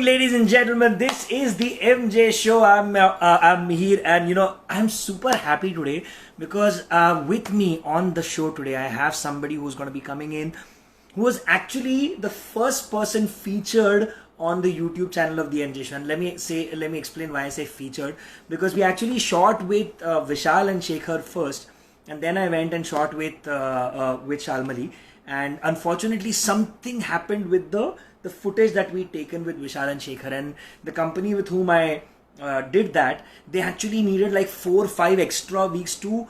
ladies and gentlemen. This is the MJ show. I'm Mihir, and I'm super happy today because with me on the show today, I have somebody who's going to be coming in, who was actually the first person featured on the YouTube channel of the MJ show. And let me explain why I say featured, because we actually shot with Vishal and Shekhar first, and then I went and shot with Shalmali. And unfortunately, something happened with the footage that we'd taken with Vishal and Shekhar, and the company with whom I did that, they actually needed like 4 or 5 extra weeks to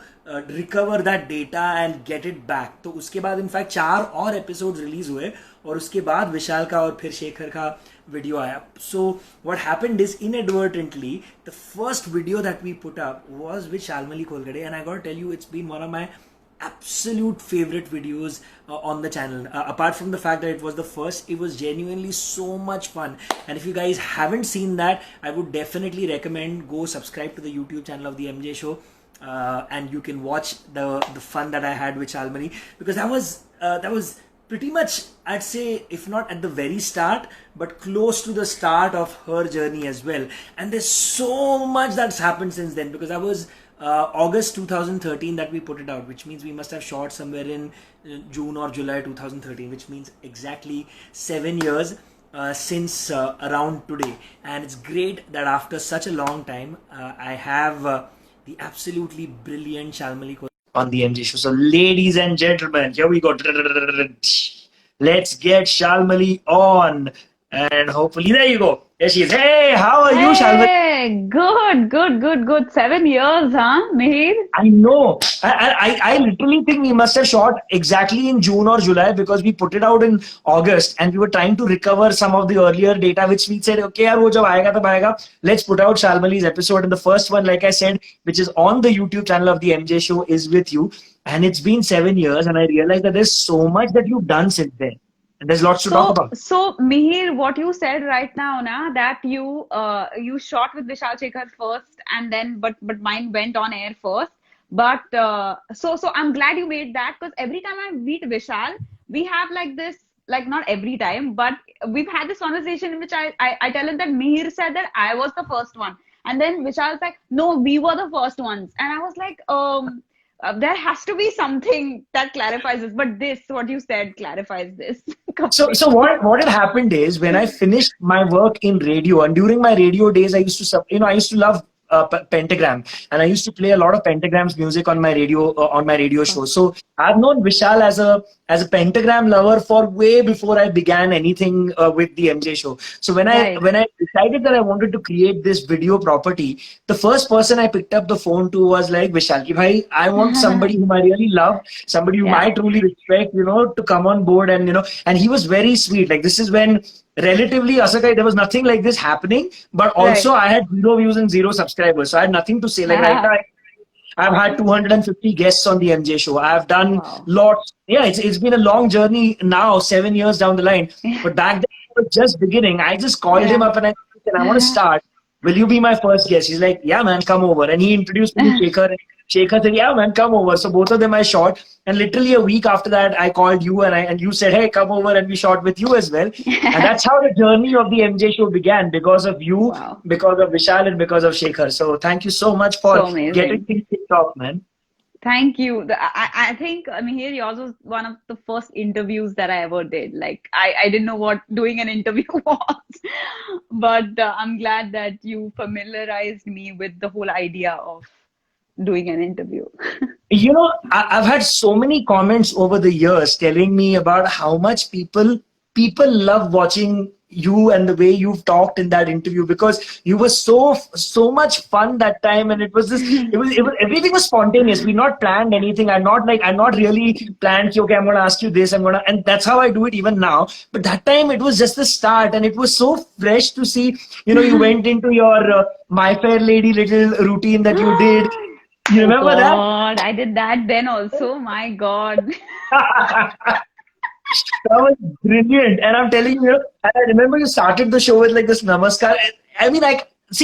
recover that data and get it back. तो उसके बाद in fact 4 और episodes release हुए, और उसके बाद विशाल का और फिर शेखर का video आया. So what happened is, inadvertently, the first video that we put up was with Shalmali Kholgade, and I gotta tell you, it's been one of my absolute favorite videos on the channel. Apart from the fact that it was the first, it was genuinely so much fun. And if you guys haven't seen that, I would definitely recommend go subscribe to the YouTube channel of the MJ show, and you can watch the fun that I had with Shalmali, because that was pretty much, I'd say, if not at the very start, but close to the start of her journey as well. And there's so much that's happened since then, because that was August 2013 that we put it out, which means we must have shot somewhere in June or July 2013, which means exactly 7 years since around today. And it's great that after such a long time, I have the absolutely brilliant Shalmali on the MJ show. So ladies and gentlemen, here we go. Let's get Shalmali on, and hopefully, there you go. There she is. Hey, how are you, Shalmali? Hey, good. 7 years, huh, Mihir? I know. I literally think we must have shot exactly in June or July, because we put it out in August and we were trying to recover some of the earlier data, which we said, okay, yaar, wo jab aayega tab aayega. Let's put out Shalmali's episode. And the first one, like I said, which is on the YouTube channel of the MJ show, is with you. And it's been 7 years, and I realized that there's so much that you've done since then. And there's lots to talk about. So Mihir, what you said right now, that you shot with Vishal Shekhar first, and then but mine went on air first. But so I'm glad you made that, because every time I meet Vishal, we have like this, like not every time, but we've had this conversation in which I tell him that Mihir said that I was the first one, and then Vishal's like, no, we were the first ones, and I was like, there has to be something that clarifies this, but this, what you said, clarifies this. So what had happened is, when I finished my work in radio, and during my radio days, I used to love pentagram, and I used to play a lot of pentagrams music on my radio show. So I've known Vishal as a pentagram lover for way before I began anything with the MJ show. So when I decided that I wanted to create this video property, the first person I picked up the phone to was like, Vishal, ki bhai, I want somebody whom I really love, somebody whom I truly respect, to come on board. And and he was very sweet. Like, this is when relatively, Asakai, there was nothing like this happening, but also I had 0 views and 0 subscribers, so I had nothing to say. Like, right now, I've had 250 guests on the MJ show. I've done lots. Yeah, it's been a long journey now, 7 years down the line. But back then, it was just beginning. I just called him up and I said, I want to start. Will you be my first guest? He's like, yeah, man, come over. And he introduced me to Shekhar. Shekhar said, yeah, man, come over. So both of them I shot. And literally a week after that, I called you and you said, hey, come over, and we shot with you as well. And that's how the journey of the MJ show began, because of you, because of Vishal, and because of Shekhar. So thank you so much for getting things kicked off, man. Thank you. I think, Mihir, yours was one of the first interviews that I ever did. Like, I didn't know what doing an interview was, but I'm glad that you familiarized me with the whole idea of doing an interview. I've had so many comments over the years telling me about how much people love watching you and the way you've talked in that interview, because you were so much fun that time, and it was everything was spontaneous. We not planned anything. I'm not really planned, okay, I'm gonna ask you this, and that's how I do it even now. But that time it was just the start, and it was so fresh to see. You went into your My Fair Lady little routine that you did. You remember that? I did that then also. My God. That was brilliant. And I'm telling you, and I remember you started the show with like this namaskar. I mean, I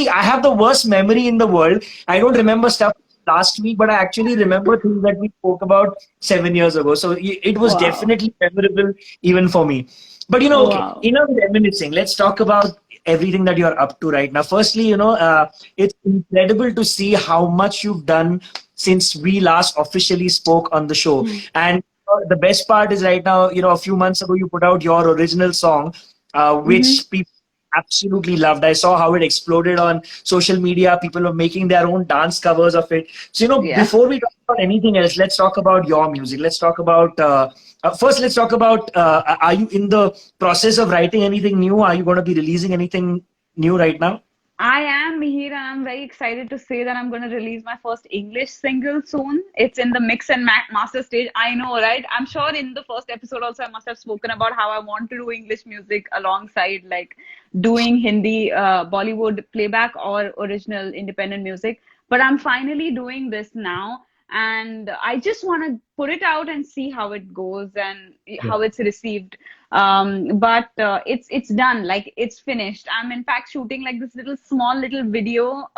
have the worst memory in the world. I don't remember stuff last week, but I actually remember things that we spoke about 7 years ago. So it was definitely memorable even for me. But okay, enough reminiscing. Let's talk about everything that you're up to right now. Firstly, it's incredible to see how much you've done since we last officially spoke on the show. And the best part is right now, a few months ago, you put out your original song, Mm-hmm. which people absolutely loved. I saw how it exploded on social media. People were making their own dance covers of it. So, Yeah. before we talk about anything else, let's talk about your music. Let's talk about, first, let's talk about, are you in the process of writing anything new? Are you going to be releasing anything new right now? I am Mihir, and I'm very excited to say that I'm going to release my first English single soon. It's in the mix and master stage. I know, right? I'm sure in the first episode also I must have spoken about how I want to do English music alongside like doing Hindi Bollywood playback or original independent music. But I'm finally doing this now, and I just want to put it out and see how it goes and Yeah. how it's received. But it's done, like it's finished. I'm in fact shooting like this small little video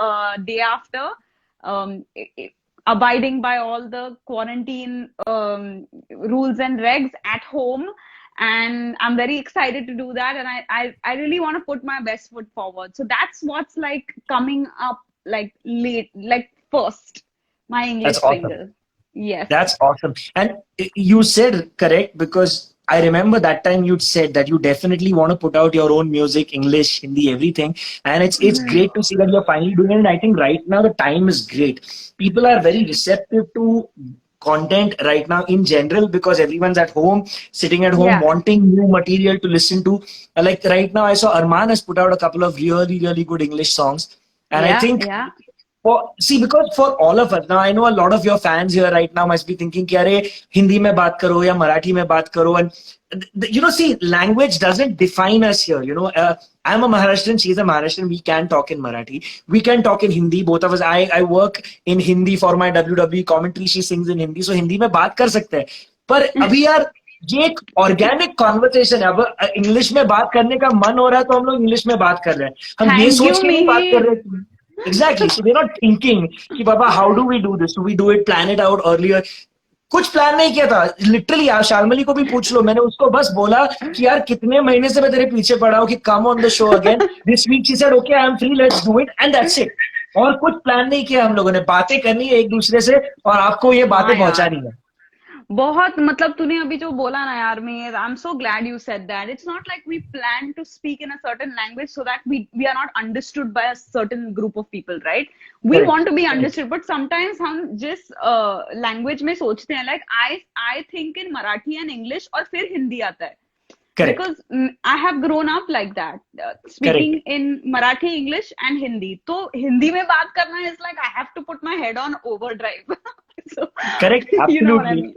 day after, abiding by all the quarantine rules and regs at home. And I'm very excited to do that, and I really want to put my best foot forward. So that's what's like coming up, like late, like first, my That's English awesome. single. Yes. That's awesome. And you said correct, because I remember that time you'd said that you definitely want to put out your own music, English, Hindi, everything. And it's Mhm. great to see that you're finally doing it. And I think right now the time is great. People are very receptive to content right now in general, because everyone's at home, sitting at home, Yeah. wanting new material to listen to. Like right now, I saw Arman has put out a couple of really, really good English songs. And I Yeah. think Yeah. because for all of us now, I know a lot of your fans here right now must be thinking, कि अरे हिंदी में बात करो या मराठी में बात करो, and see, language doesn't define us here. I'm a Maharashtrian, she's a Maharashtrian. We can talk in Marathi, we can talk in Hindi. Both of us, I work in Hindi for my WWE commentary. She sings in Hindi, so Hindi में बात कर सकते हैं. पर अभी यार ये एक ऑर्गेनिक कॉन्वर्सेशन है. अब इंग्लिश में बात करने का मन हो रहा है तो हम लोग इंग्लिश में बात कर रहे हैं. हम ये Thank सोच you, के नहीं बात कर Mihir. रहे. Exactly. So they're not thinking कि बाबा how do we do this? Do we do it, plan it out earlier? कुछ प्लान नहीं किया था. लिटरली यार शालमली को भी पूछ लो, मैंने उसको बस बोला कि यार कितने महीने से मैं तेरे पीछे पड़ा हूँ कि come on the show again this week. She said okay I am free, let's do it, and that's it. और कुछ प्लान नहीं किया हम लोगों ने. बातें करनी है एक दूसरे से और आपको ये हाँ बातें यार, पहुंचानी है. बहुत मतलब तूने अभी जो बोला ना यार में, I am so glad you said that. It's not like we plan to speak in a certain language so that we are not understood by a certain group of people, right? We correct. Want to be understood, but sometimes हम जिस language में सोचते हैं, like I think in Marathi and English और फिर हिंदी आता है. Correct. Because I have grown up like that, speaking correct. in Marathi, English, and Hindi. So Hindi में बात करना is like I have to put my head on overdrive. So correct. you know what I absolutely. mean.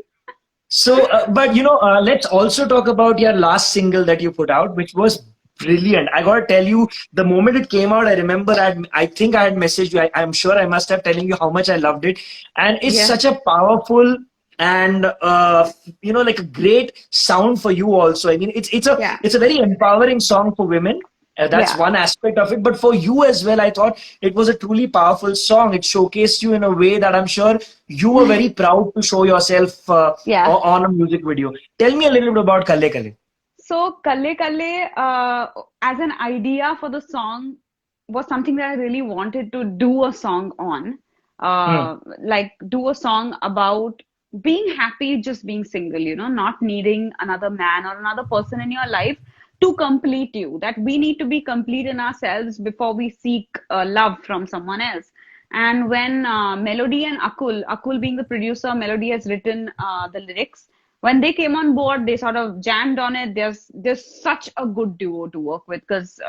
So, but let's also talk about your last single that you put out, which was brilliant. I gotta tell you, the moment it came out, I remember I think I had messaged you. I'm sure I must have telling you how much I loved it, and it's Yeah, such a powerful and like a great sound for you also. I mean, yeah, it's a very empowering song for women. That's yeah. one aspect of it, but for you as well, I thought it was a truly powerful song. It showcased you in a way that I'm sure you were very proud to show yourself Yeah. on a music video. Tell me a little bit about Kalle Kalle. So Kalle Kalle, as an idea for the song, was something that I really wanted to do a song on. Hmm. Like do a song about being happy, just being single, not needing another man or another person in your life to complete you. That we need to be complete in ourselves before we seek love from someone else. And when Melody and Akul being the producer, Melody has written the lyrics. When they came on board, they sort of jammed on it. There's such a good duo to work with, because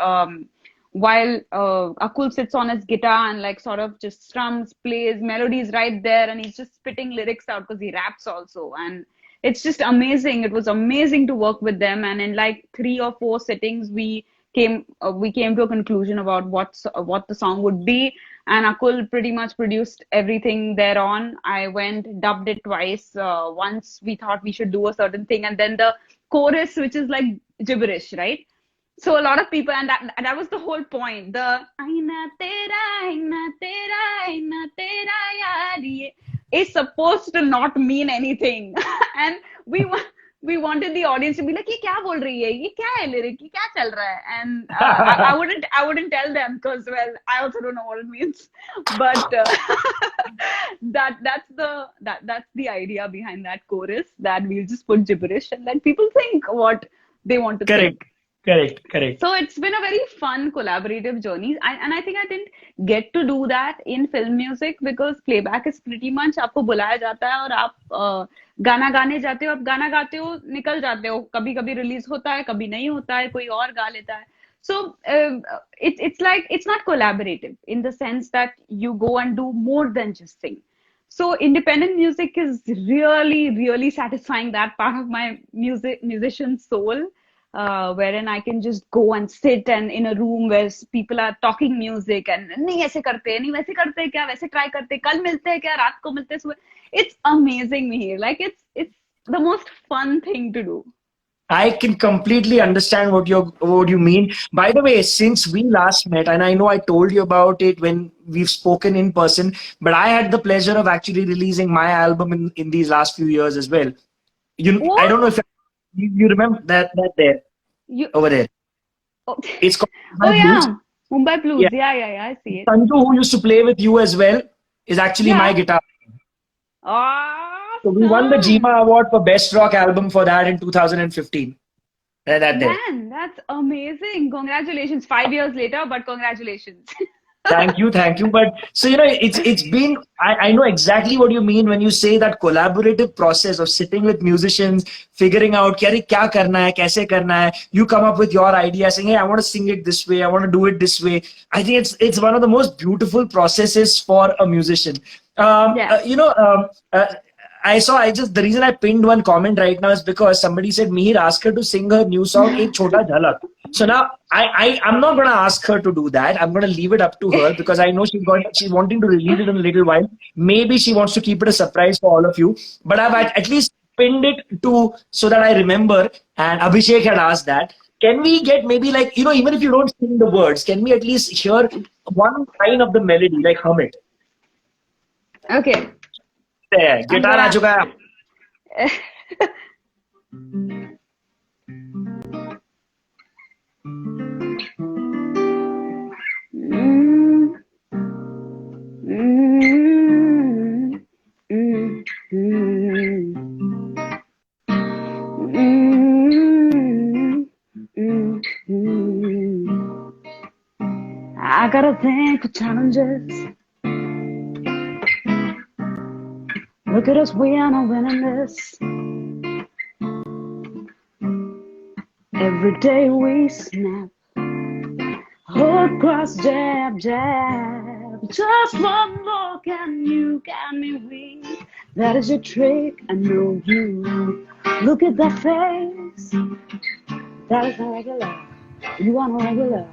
while Akul sits on his guitar and like sort of just strums, plays, melodies right there, and he's just spitting lyrics out because he raps also. And it's just amazing. It was amazing to work with them. And in like 3 or 4 sittings, we came to a conclusion about what the song would be. And Akul pretty much produced everything thereon. I went, dubbed it twice. Once we thought we should do a certain thing, and then the chorus, which is like gibberish, right? So a lot of people, and that was the whole point. The aina tera yaar ye is supposed to not mean anything, and we we wanted the audience to be like, ये क्या बोल रही है? ये क्या है lyric? ये क्या चल रहा है? And I wouldn't tell them because, well, I also don't know what it means. But that's the idea behind that chorus, that we'll just put gibberish and let people think what they want to think. Correct, correct, correct. So it's been a very fun collaborative journey, and I think I didn't get to do that in film music because playback is pretty much आपको बुलाया जाता है और आप गाना गाने जाते हो, आप गाना गाते हो, निकल जाते हो, कभी कभी रिलीज होता है, कभी नहीं होता है, कोई और गा लेता है. So it's like it's not collaborative in the sense that you go and do more than just sing. So independent music is really, really satisfying that part of my musician soul, wherein I can just go and sit and in a room where people are talking music and नहीं ऐसे करते, नहीं वैसे करते क्या, वैसे try करते, कल मिलते हैं क्या, रात को मिलते हैं सुबह. It's amazing, Mihir. Like it's the most fun thing to do. I can completely understand what you mean. By the way, since we last met, and I know I told you about it when we've spoken in person, but I had the pleasure of actually releasing my album in these last few years as well. I don't know if you remember that there over there. Oh, It's called oh Mumbai Blues. yeah, Mumbai Blues. Yeah, I see it. Sanju, who used to play with you as well, is actually my guitar. Awesome. So we won the GMA Award for Best Rock Album for that in 2015. Man, that's amazing. Congratulations. 5 years later, but congratulations. Thank you. But so it's been. I know exactly what you mean when you say that collaborative process of sitting with musicians, figuring out kya karna hai, kaise karna hai. You come up with your idea, saying, "Hey, I want to sing it this way. I want to do it this way." I think it's one of the most beautiful processes for a musician. The reason I pinned one comment right now is because somebody said Mihir asked her to sing her new song Ek Chota Jhalak. So now I'm not going to ask her to do that. I'm going to leave it up to her because I know she's wanting to release it in a little while. Maybe she wants to keep it a surprise for all of you. But I've at least pinned it so that I remember. And Abhishek had asked that. Can we get maybe like, even if you don't sing the words, can we at least hear one line of the melody, like hum it? Okay. Guitar आ चुका है. I gotta think of challenges. Look at us, we are not winning this. Every day we snap, hook, cross, jab, jab. Just one look and you got me weak. That is your trick, I know you. Look at that face. That is not regular. You want a regular?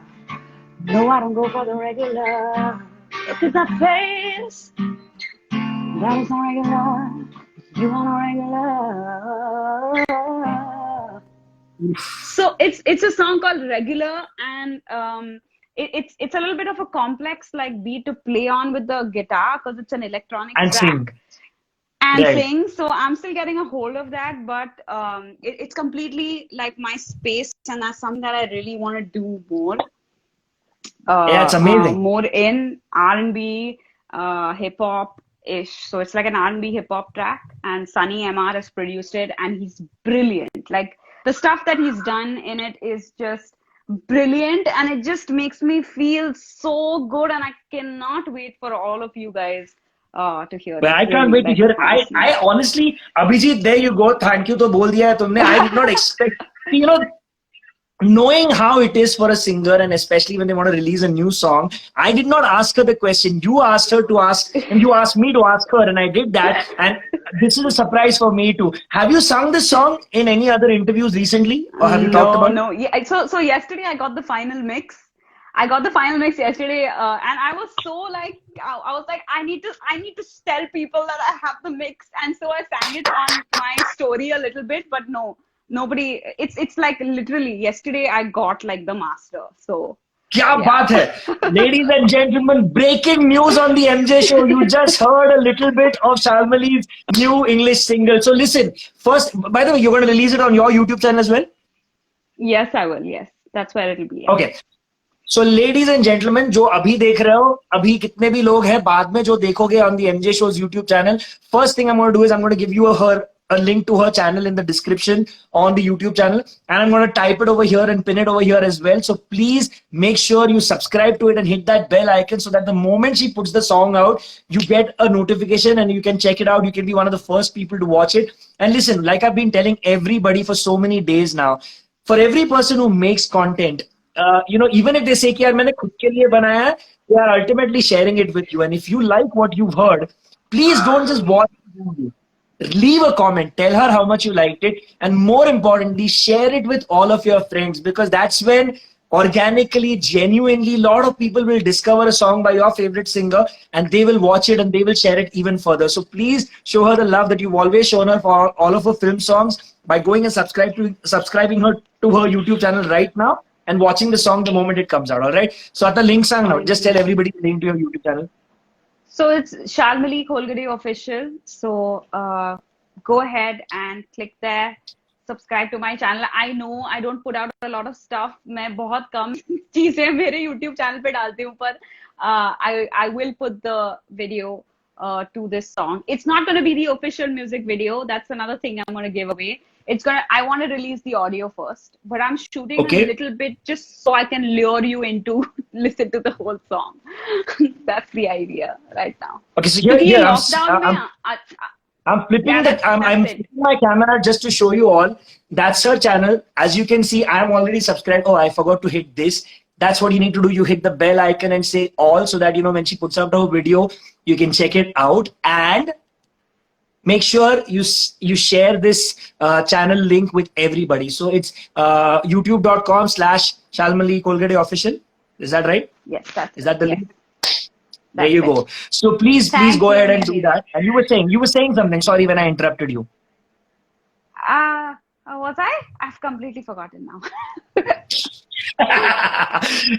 No, I don't go for the regular. Look at that face. That is not regular. You want a regular. So it's a song called Regular, and it's a little bit of a complex like beat to play on with the guitar because it's an electronic and track. Sing. And sing. So I'm still getting a hold of that, but it's completely like my space, and that's something that I really want to do more. It's amazing. More in R&B, hip hop ish. So it's like an R&B hip hop track, and Sunny MR has produced it, and he's brilliant. Like the stuff that he's done in it is just brilliant, and it just makes me feel so good, and I cannot wait for all of you guys to hear it. I can't wait to hear it. I honestly, Abhijit, there you go. Thank you to bol diya hai tumne. I did not expect, knowing how it is for a singer, and especially when they want to release a new song, I did not ask her the question. You asked her to ask, and you asked me to ask her, and I did that. And this is a surprise for me too. Have you sung this song in any other interviews recently, or have you talked about it? No. Yeah, so yesterday I got the final mix. Yesterday, and I was so like, I was like, I need to tell people that I have the mix, and so I sang it on my story a little bit, but no. Nobody, it's like literally yesterday I got like the master. So क्या Yeah. बात है. Ladies and gentlemen, breaking news on the MJ show. You just heard a little bit of Shalmali's new English single. So listen, first, by the way, you're going to release it on your YouTube channel as well? Yes, I will. Yes, that's where it'll be. Yeah. Okay. So ladies and gentleman, जो अभी देख रहे हो, अभी कितने भी लोग हैं, बाद में जो देखोगे on the MJ shows YouTube channel, first thing I am gonna do is I am gonna give you a link to her channel in the description on the YouTube channel, and I'm going to type it over here and pin it over here as well. So please make sure you subscribe to it and hit that bell icon so that the moment she puts the song out, you get a notification and you can check it out. You can be one of the first people to watch it. And listen, like I've been telling everybody for so many days now, for every person who makes content, even if they say कि यार मैंने खुद के लिए बनाया है, they are ultimately sharing it with you. And if you like what you've heard, please don't just watch the movie. Leave a comment, tell her how much you liked it, and more importantly, share it with all of your friends, because that's when organically, genuinely, a lot of people will discover a song by your favorite singer and they will watch it and they will share it even further. So please show her the love that you've always shown her for all of her film songs by going and subscribing her to her YouTube channel right now and watching the song the moment it comes out. All right. So at the link sang now, just tell everybody the link to your YouTube channel. So it's Shalmali Kholgade official. So go ahead and click there. Subscribe to my channel. I know I don't put out a lot of stuff. मैं बहुत कम चीजें मेरे YouTube channel पे डालती हूँ, पर I will put the video to this song. It's not going to be the official music video. That's another thing I'm going to give away. I want to release the audio first, but I'm shooting a little bit just so I can lure you into listen to the whole song. That's the idea right now. Okay, so here lockdown I'm flipping I'm flipping my camera just to show you all. That's her channel. As you can see, I'm already subscribed. Oh, I forgot to hit this. That's what you need to do. You hit the bell icon and say all, so that when she puts out her video, you can check it out. And make sure you share this channel link with everybody. So it's youtube.com/Shalmali Kholgade official. Is that right? Yes, is that the link? There you go. So please go ahead and do that. And you were saying something. Sorry when I interrupted you. Was I? I've completely forgotten now.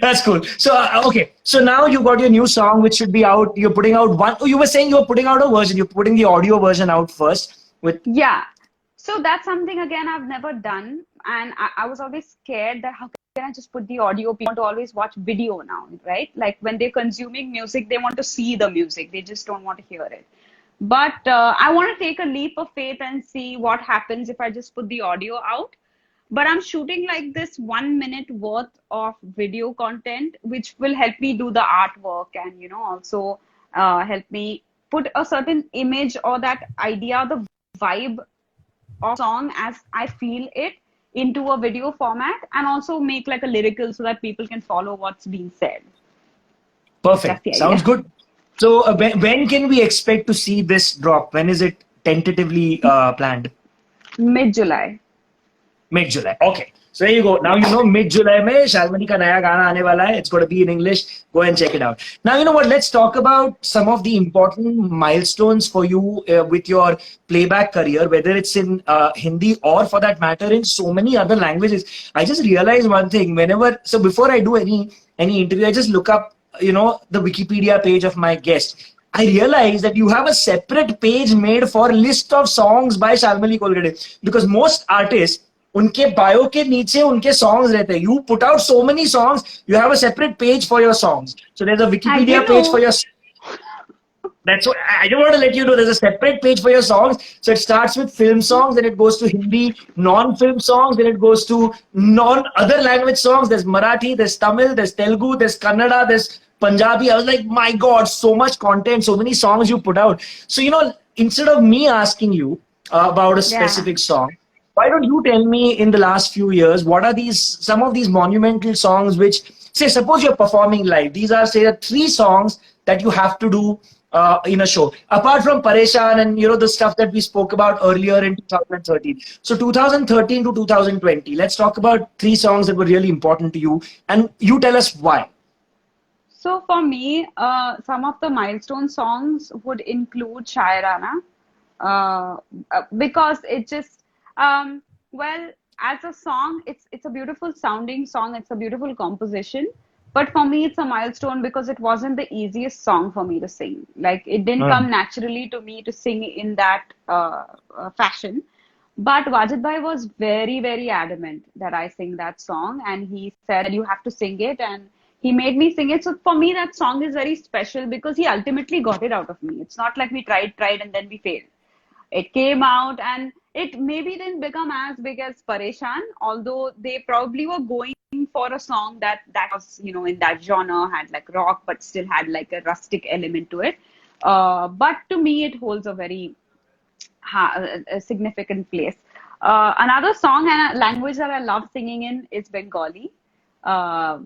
That's cool. So okay, so now you got your new song, which should be out. You're putting out one. Oh, you were saying you were putting out a version. You're putting the audio version out first with. Yeah. So that's something again I've never done, and I was always scared that how can I just put the audio? People want to always watch video now, right? Like when they're consuming music, they want to see the music. They just don't want to hear it. But I want to take a leap of faith and see what happens if I just put the audio out. But I'm shooting like this 1 minute worth of video content, which will help me do the artwork and, also help me put a certain image or that idea, the vibe of song as I feel it into a video format, and also make like a lyrical so that people can follow what's being said. Perfect. Sounds good. So when can we expect to see this drop? When is it tentatively planned? Mid-July. Mid-July. Okay. So there you go. Now mid-July mein Shalmali ka naya gana aane wala hai. It's going to be in English. Go and check it out. Now you know what? Let's talk about some of the important milestones for you with your playback career, whether it's in Hindi or for that matter in so many other languages. I just realized one thing. So before I do any interview, I just look up the Wikipedia page of my guest. I realized that you have a separate page made for list of songs by Shalmali Kholgade, because most artists, उनके bio के नीचे उनके songs रहते हैं. You put out so many songs, you have a separate page for your songs. So there's a Wikipedia page for your. That's what I just want to let you know. There's a separate page for your songs. So it starts with film songs, then it goes to Hindi, non-film songs, then it goes to non-other language songs. There's Marathi, there's Tamil, there's Telugu, there's Kannada, there's Punjabi. I was like, my God, so much content, so many songs you put out. So, instead of me asking you about a specific song, why don't you tell me in the last few years, what are some of these monumental songs which, say, suppose you're performing live. These are, say, 3 songs that you have to do in a show. Apart from Pareshan and, the stuff that we spoke about earlier in 2013. So 2013 to 2020, let's talk about 3 songs that were really important to you. And you tell us why. So for me, some of the milestone songs would include Shayarana, because it just, well, as a song, it's a beautiful sounding song. It's a beautiful composition, But for me, it's a milestone because it wasn't the easiest song for me to sing. Like, it didn't come naturally to me to sing in that fashion. But Wajid Bhai was very, very adamant that I sing that song, and he said, "You have to sing it," and he made me sing it. So for me, that song is very special because he ultimately got it out of me. It's not like we tried, and then we failed. It came out, and it maybe didn't become as big as Pareshan, although they probably were going for a song that was, you know, in that genre, had like rock, but still had like a rustic element to it. But to me, it holds a very a significant place. Another song and a language that I love singing in is Bengali. Uh,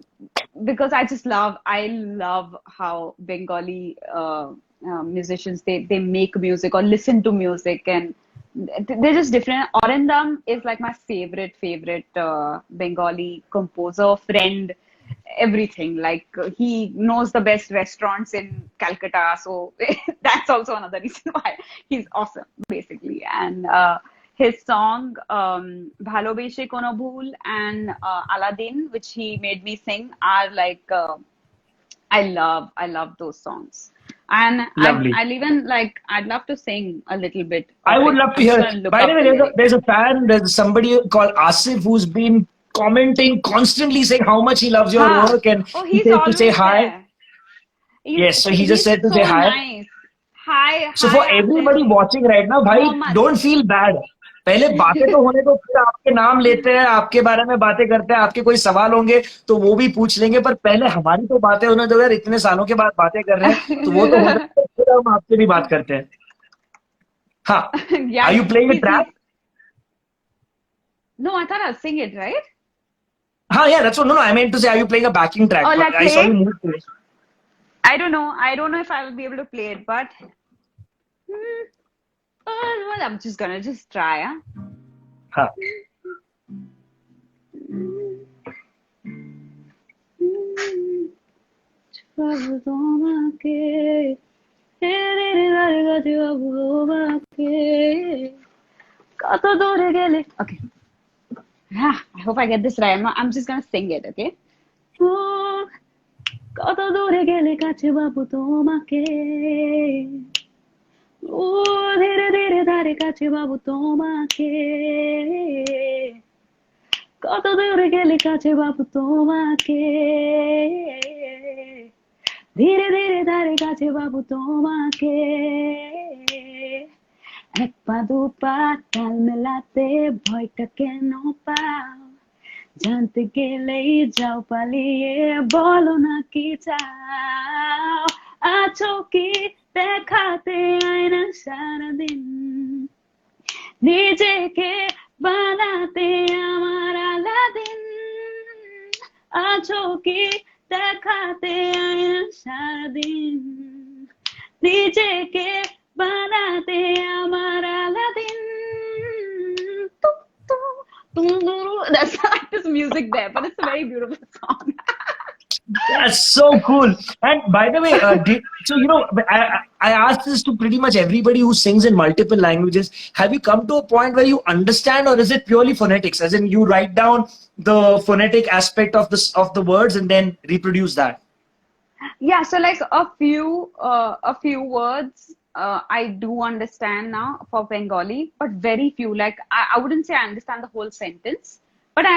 because I love how Bengali musicians they make music or listen to music, and they're just different. Orendam is like my favorite Bengali composer, friend, everything. Like he knows the best restaurants in Calcutta, so that's also another reason why he's awesome, basically. And his song Bhalobeshe Kono Bhool and Aladdin, which he made me sing, are like I love those songs. And Lovely. I'd love to sing a little bit I of would it. love to I'm just hear gonna it. look By the up way, the lyrics. there's somebody called Asif who's been commenting constantly, saying how much he loves your Ha! work, and Oh, he he's said to say always hi. there. Yes, so he just He's said to say so hi. nice. Hi, So for hi, Asif. everybody watching right now, भाई Mohammed. don't feel bad. पहले बातें तो होने दो, फिर आपके नाम लेते हैं, आपके बारे में बातें करते हैं, आपके कोई सवाल होंगे तो वो भी पूछ लेंगे, पर पहले हमारी तो बातें होने दो यार, इतने सालों के बाद बातें कर रहे हैं तो वो तो हो जाए, फिर हम आपसे भी बात करते हैं. हाँ. Are Yeah, you playing a he's track? no, I thought I'll sing it, right? हाँ, yeah, that's what. No, I meant to say, are you playing a backing track? Oh, But let's I saw you play. move to it. I don't know. I don't know if I will be able to play it, but well, I'm just gonna just try, huh? हाँ. Okay. Yeah, I hope I get this right. I'm just gonna sing it, okay? কত দূরে গেলে কাছে বাবু তোমাকে ও ধীরে ধীরে ধারে কাছে বাবু তোমাকে কত দূরে গেলে কাছে বাবু তোমাকে ধীরে ধীরে ধারে কাছে বাবু তোমাকে এক পা দু পা তাল মেলাতে ভয়টা কেন পাও জানতে গেলেই যাও পালিয়ে বলো না কি চাও আছো কি দেখাতে আয়না সারাদিন নিজেকে বানাতে আমার আলাদিন আছো কি দেখাতে আয়না সারাদিন নিজেকে বানাতে আমার Aladdin That's not this music there, but it's a very beautiful song. That's so cool. And by the way, so you know, I asked this to pretty much everybody who sings in multiple languages. Have you come to a point where you understand, or is it purely phonetics? As in, you write down the phonetic aspect of the words and then reproduce that? Yeah, so like a few words I do understand now for Bengali, but very few. Like I wouldn't say I understand the whole sentence, but I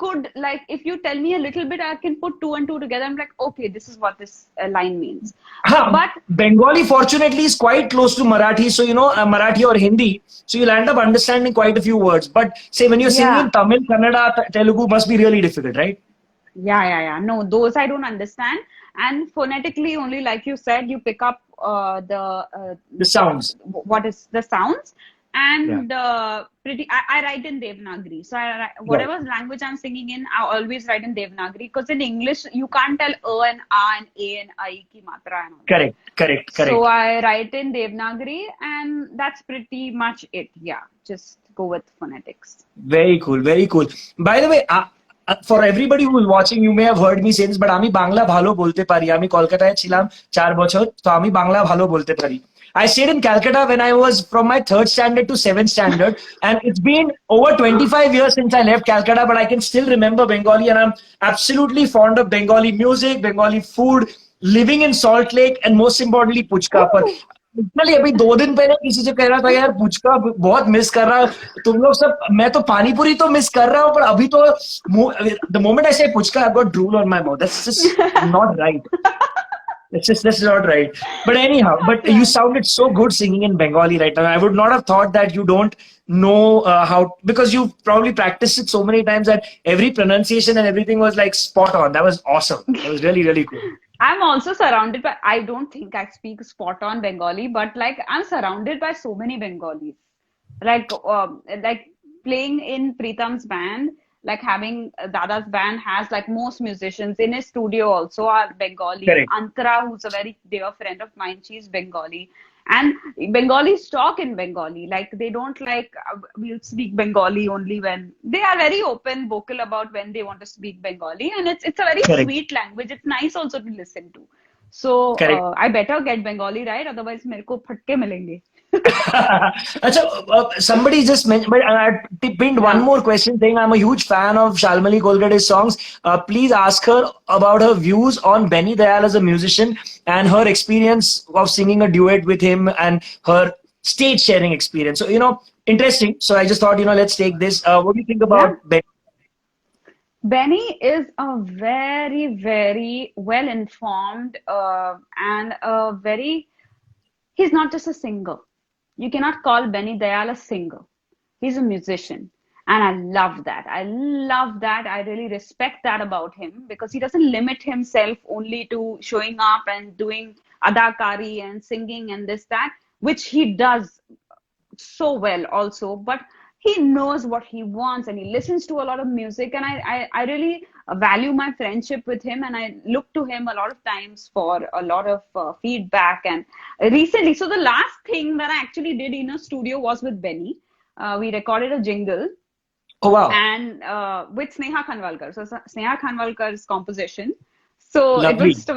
could, like, if you tell me a little bit, I can put two and two together. I'm like, okay, this is what this line means. But Bengali, fortunately, is quite close to Marathi. So, you know, Marathi or Hindi. So, you'll end up understanding quite a few words. But, say, when you're singing yeah, in Tamil, Kannada, Telugu, must be really difficult, right? yeah. No, those I don't understand. And phonetically, only like you said, you pick up The sounds. what is the sounds. And Yeah. I write in Devanagari. So whatever language I'm singing in, I always write in Devanagari, because in English you can't tell and a and I ki matra and all that. Correct. So I write in Devanagari, and that's pretty much it. Yeah, just go with phonetics. Very cool. By the way, for everybody who is watching, you may have heard me say this, but আমি বাংলা ভালো বলতে পারি. আমি কলকাতায় ছিলাম 4 বছর, তো আমি বাংলা ভালো বলতে পারি. I stayed in Calcutta when I was from my third standard to seventh standard, and it's been over 25 years since I left Calcutta, but I can still remember Bengali, and I'm absolutely fond of Bengali music, Bengali food, living in Salt Lake, and most importantly, puchka. पर Woo! Literally अभी 2 दिन पहले किसी से कह रहा था यार पुचका बहुत मिस कर रहा तुम लोग सब मैं तो पानी पूरी तो मिस कर रहा हूँ पर अभी तो द मोमेंट आई से puchka I got drool on my mouth that's just not right that's not right. But anyhow, but you Yeah. sounded so good singing in Bengali right now. I would not have thought that you don't know how, because you probably practiced it so many times that every pronunciation and everything was like spot on. That was awesome. That was really, really cool. I'm also surrounded by, I don't think I speak spot on Bengali, but like I'm surrounded by so many Bengalis. Like playing in Pritam's band, like having Dada's band has like most musicians in his studio also are Bengali. Correct. Antara, who's a very dear friend of mine, she's Bengali. And Bengalis talk in Bengali. Like they don't like we'll speak Bengali only when they are very open, vocal about when they want to speak Bengali, and it's a very Correct. sweet language. It's nice also to listen to. So Correct. I better get Bengali right, otherwise मेरे को फटके मिलेंगे. Achha, somebody just mentioned, but I pinned one Yeah. more question saying I'm a huge fan of Shalmali Kholgade's songs. Please ask her about her views on Benny Dayal as a musician and her experience of singing a duet with him and her stage sharing experience. So, interesting. So I just thought, let's take this. What do you think Yeah. about Benny? Benny is a very, very well informed and a very, he's not just a singer. You cannot call Benny Dayal a singer. He's a musician. And I love that. I love that. I really respect that about him because he doesn't limit himself only to showing up and doing adakari and singing and this, that, which he does so well also, but he knows what he wants and he listens to a lot of music, and I really value my friendship with him, and I look to him a lot of times for a lot of feedback. And recently, so the last thing that I actually did in a studio was with Benny. We recorded a jingle Oh, wow. and with Sneha Khanwalkar. So Sneha Khanwalkar's composition. So it was Lovely. just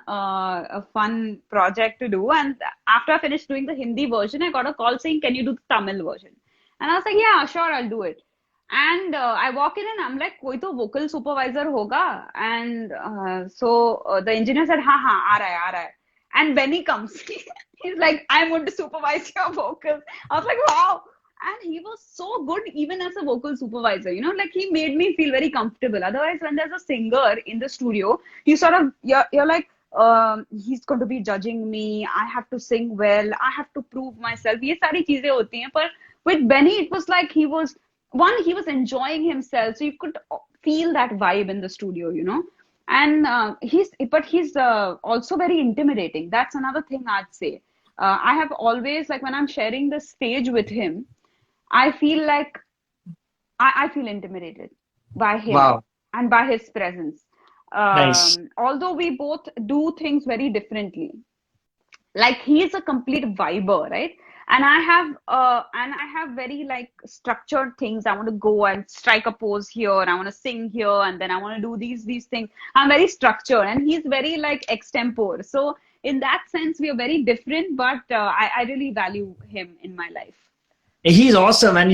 a fun project to do. And after I finished doing the Hindi version, I got a call saying, "Can you do the Tamil version?" And I was like, "Yeah, sure, I'll do it." And I walk in and I'm like, "Koi to vocal supervisor hoga?" And the engineer said, "Ha ha, aa raha hai." And Benny comes. He's like, "I'm going to supervise your vocals." I was like, "Wow." And he was so good even as a vocal supervisor, like he made me feel very comfortable. Otherwise, when there's a singer in the studio, you're like, he's going to be judging me. I have to sing well. I have to prove myself. ये सारी चीजें होती हैं. But with Benny, it was like he was enjoying himself. So you could feel that vibe in the studio. And he's also very intimidating. That's another thing I'd say. I have always, like when I'm sharing the stage with him, I feel like I feel intimidated by him Wow. and by his presence. Nice. Although we both do things very differently. Like he is a complete viber, right? And I have very like structured things. I want to go and strike a pose here, and I want to sing here, and then I want to do these things. I'm very structured, and he's very like extempore. So in that sense, we are very different, but I really value him in my life. He's awesome. And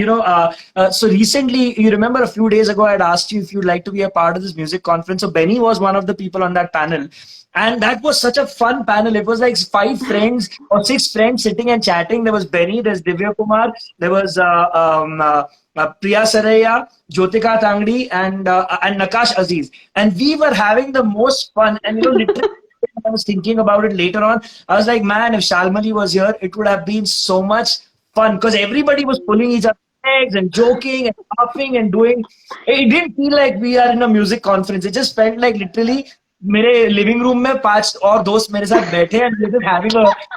so recently, you remember a few days ago, I had asked you if you'd like to be a part of this music conference. So Benny was one of the people on that panel. And that was such a fun panel. It was like 5 friends or 6 friends sitting and chatting. There was Benny, there's Divya Kumar, there was Priya Saraya, Jyotika Tangdi, and Nakash Aziz. And we were having the most fun. And literally, I was thinking about it later on. I was like, man, if Shalmali was here, it would have been so much fun because everybody was pulling each other's legs and joking and laughing and doing. It didn't feel like we are in a music conference. It just felt like literally मेरे living room में 5 और दोस्त मेरे साथ बैठे and we're just having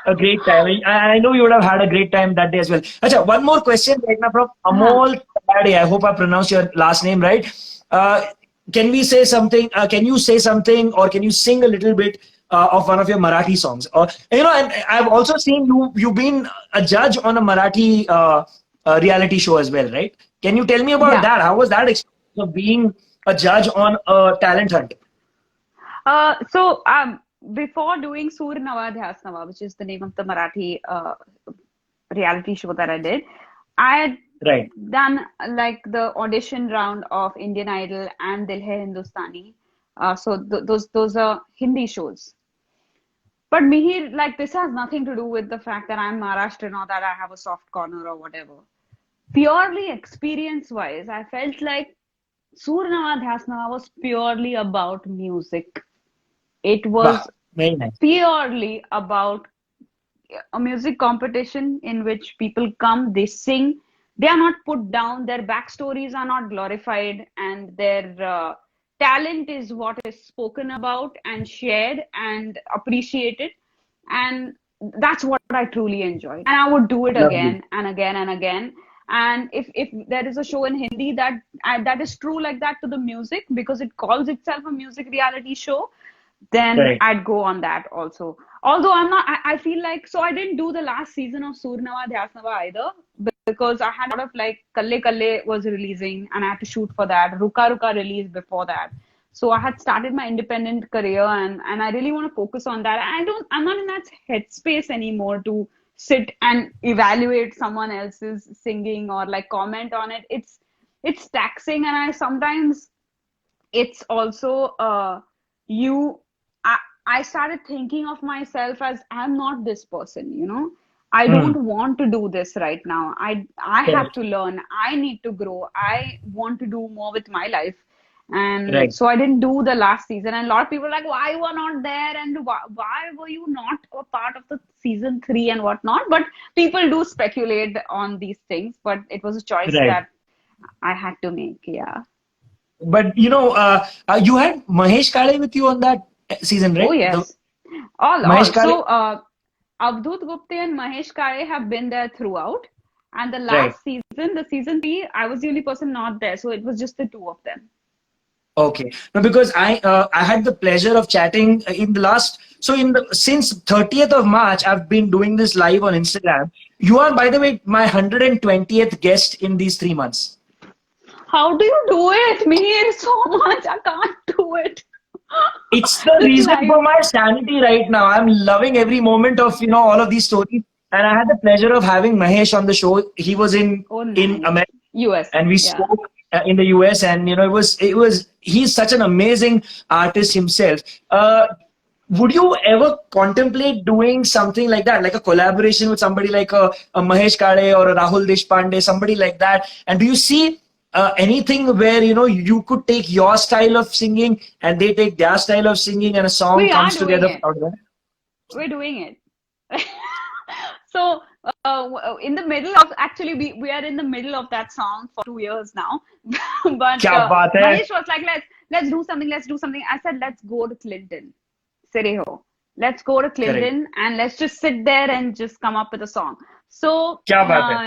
a great time. I know you would have had a great time that day as well. Achha, one more question right now from हाँ. Amol Khogade. I hope I pronounced your last name right. Can we say something? Can you say something or can you sing a little bit of one of your Marathi songs? And I've also seen you've been a judge on a Marathi reality show as well, right? Can you tell me about Yeah. that? How was that experience of being a judge on a talent hunt? before doing Sur Nawa Dhyas Nawa, which is the name of the Marathi reality show that I did, I had Right. done like the audition round of Indian Idol and Dil Hai Hindustani. So those are Hindi shows. But Mihir, like this has nothing to do with the fact that I'm Maharashtrian or that I have a soft corner or whatever. Purely experience wise, I felt like Surnawa Dhyasnawa was purely about music. It Wow. was Very nice. purely about a music competition in which people come, they sing, they are not put down, their backstories are not glorified, and their talent is what is spoken about and shared and appreciated. And that's what I truly enjoyed. And I would do it Lovely. again and again and again. And if there is a show in Hindi that is true like that to the music because it calls itself a music reality show, then Correct. I'd go on that also. Although I'm not, I feel like, so I didn't do the last season of Surnawa Dhyasnava either because I had a lot of like Kalle Kalle was releasing and I had to shoot for that. Ruka Ruka released before that. So I had started my independent career and I really want to focus on that. I'm not in that headspace anymore to sit and evaluate someone else's singing or like comment on it. It's taxing and I sometimes it's also you I started thinking of myself as I'm not this person, you know. I Hmm. don't want to do this right now. I have Correct. to learn. I need to grow. I want to do more with my life. And Right. so I didn't do the last season. And a lot of people are like, why you were not there? And why were you not a part of the season three and whatnot? But people do speculate on these things. But it was a choice Right. that I had to make. Yeah. But you had Mahesh Kale with you on that season, Oh, right? The yes. All. Mahesh Kale. So, Avdut Gupte and Mahesh Kale have been there throughout. And the Right. last season, the season three, I was the only person not there. So it was just the two of them. Okay. No, because I had the pleasure of chatting in the last in the since 30th of March I've been doing this live on Instagram. You are, by the way, my 120th guest in these 3 months. How do you do it? Me so much. I can't do it. It's the This reason life. for my sanity right now. I'm loving every moment of all of these stories. And I had the pleasure of having Mahesh on the show. He was Oh, in nice. America US. and we Yeah. spoke in the US, and it was he's such an amazing artist himself. Would you ever contemplate doing something like that, like a collaboration with somebody like a Mahesh Kade or a Rahul Deshpande, somebody like that? And do you see anything where you could take your style of singing and they take their style of singing and a song We are comes doing together it. out of that? We're doing it. So, in the middle of actually, we are in the middle of that song for 2 years now. But क्या बात है? Mahesh was like, let's do something, let's do something. I said, let's go to Clinton. Sereho. Let's go to Correct. Clinton and let's just sit there and just come up with a song. So, क्या बात है?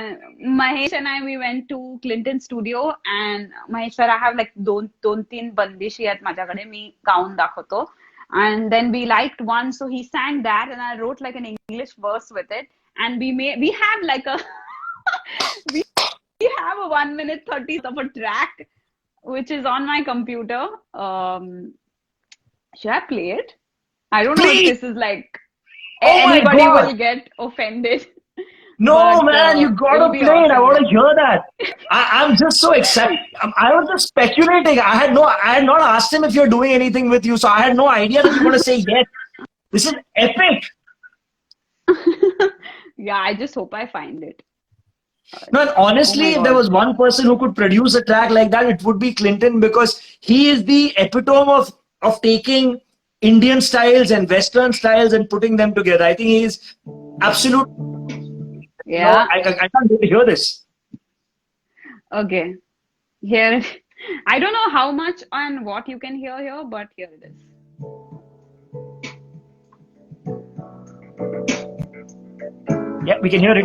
Mahesh and I, we went to Clinton studio and Mahesh sir, I have like दोन तीन बंदिशी आहेत माझ्याकडे मी gown दाखवतो. And then we liked one, so he sang that, and I wrote like an English verse with it, and we have like a we have a 1 minute 30 of a track, which is on my computer. Should I play it? I don't know if Please! this is like Oh my anybody God! will get offended. No, But man, you gotta it'll be play it. I awesome. want to hear that. I'm just so excited. I was just speculating. I had not asked him if you're doing anything with you, so I had no idea that you're going to say yes. This is epic. Yeah, I just hope I find it. No, and Oh honestly, my if there God. was one person who could produce a track like that, it would be Clinton, because he is the epitome of taking Indian styles and Western styles and putting them together. I think he is absolute. Yeah. I can't wait to hear this. Okay. Here, I don't know how much and what you can hear here, but here it is. Yeah, we can hear it.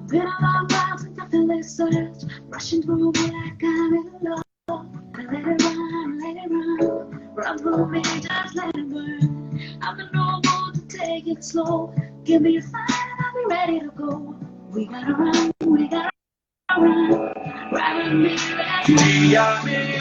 Been a long while since I feel this surge rushing through me like I'm in love. I let it run, run through me, just let it burn. I'm in no mood to take it slow. Give me a sign and I'll be ready to go. We gotta run, we gotta run. Right with me, let's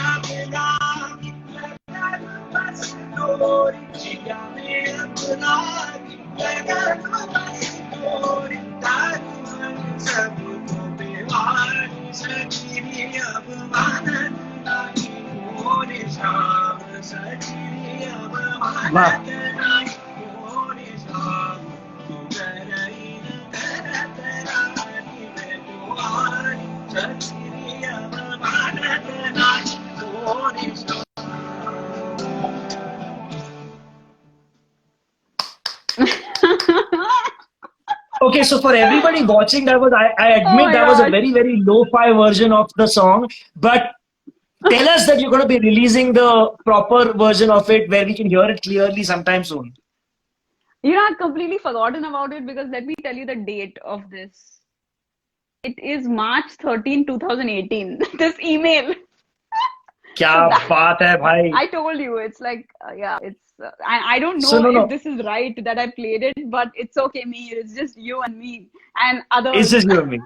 Wow. Okay, so for everybody watching, I Oh admit my that was a God. very, very lo-fi version of the song. But tell us that you're going to be releasing the proper version of it where we can hear it clearly sometime soon. You know, I've completely forgotten about it because let me tell you the date of this. It is March 13, 2018. This email. क्या So that बात है भाई. I told you, it's like, yeah, it's. I don't So know no, if no, this is right that I played it, but it's okay, me. It's just you and me and it's others. just you and me.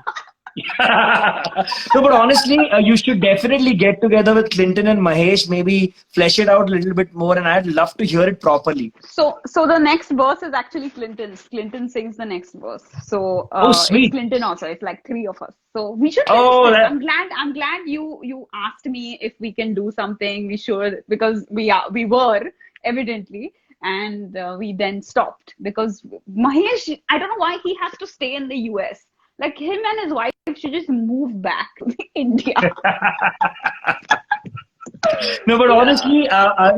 No, but honestly, you should definitely get together with Clinton and Mahesh, maybe flesh it out a little bit more, and I'd love to hear it properly. So the next verse is actually Clinton's. Clinton sings the next verse. So Oh, it's sweet. Clinton also. It's like three of us. So we should finish Oh, this. that, I'm glad you asked me if we can do something. We should, because we were evidently, and we then stopped because Mahesh, I don't know why he has to stay in the US. Like him and his wife should just move back to India. no, but Yeah. honestly,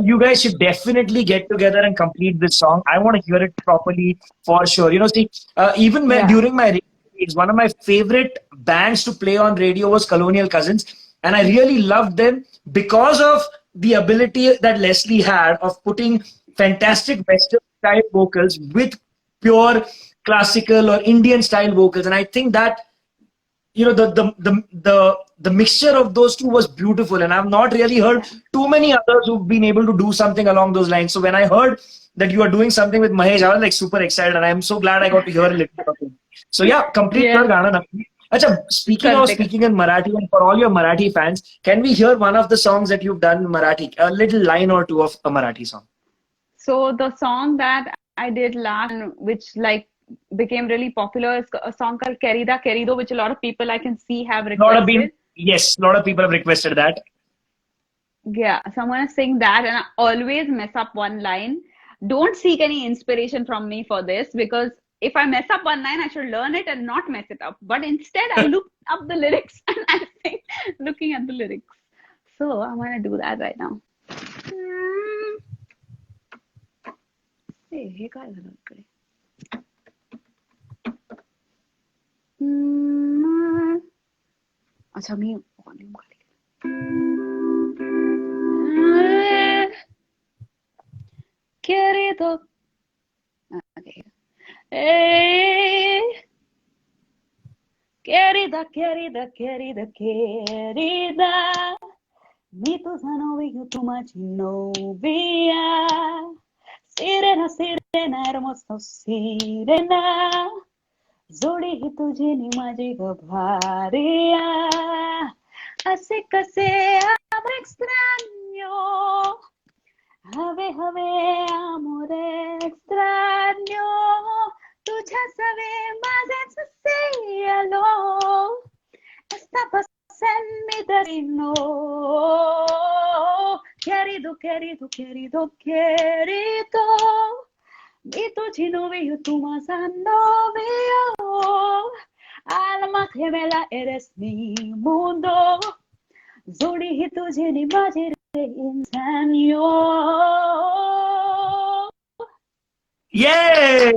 you guys should definitely get together and complete this song. I want to hear it properly for sure. You know, see, even when, Yeah. during my radio days, one of my favorite bands to play on radio was Colonial Cousins, and I really loved them because of the ability that Leslie had of putting fantastic Western style vocals with pure classical or Indian style vocals, and I think that the mixture of those two was beautiful, and I've not really heard Yeah. too many others who've been able to do something along those lines. So when I heard that you are doing something with Mahesh, I was like super excited, and I'm so glad I got to hear a little bit of it. So yeah, complete कर Yes. गाना ना. अच्छा, Correct. speaking in Marathi, and for all your Marathi fans, can we hear one of the songs that you've done in Marathi, a little line or two of a Marathi song? So the song that I did last, which like became really popular, is a song called Querida Querido, which a lot of people I can see have Lot of been requested. Yes, a lot of people have requested that. Yeah, so I'm gonna sing that, and I always mess up one line. Don't seek any inspiration from me for this because if I mess up one line, I should learn it and not mess it up. But instead, I look up the lyrics and I sing looking at the lyrics. So I'm gonna do that right now. Hey, हे काय झालं इकडे? अच्छा मी volume खाली querido. Okay. Querida, querida, querida, querida. Mi tuza novio, tu novia. Sirena, sirena, hermosa sirena. जोडी ही तुझी नि माझी ग भारिया. असे कसे amor extraño. Have amore extraño. Tuझ्या सवे माझेच cielo. Está pasando mi destino. Querido, querido, querido, querido. Mi tuझी novio, tu माझा novio. Alma gemela, eres mi mundo. जोडी ही तुझी नि माझी रे इंसानियो. Yay!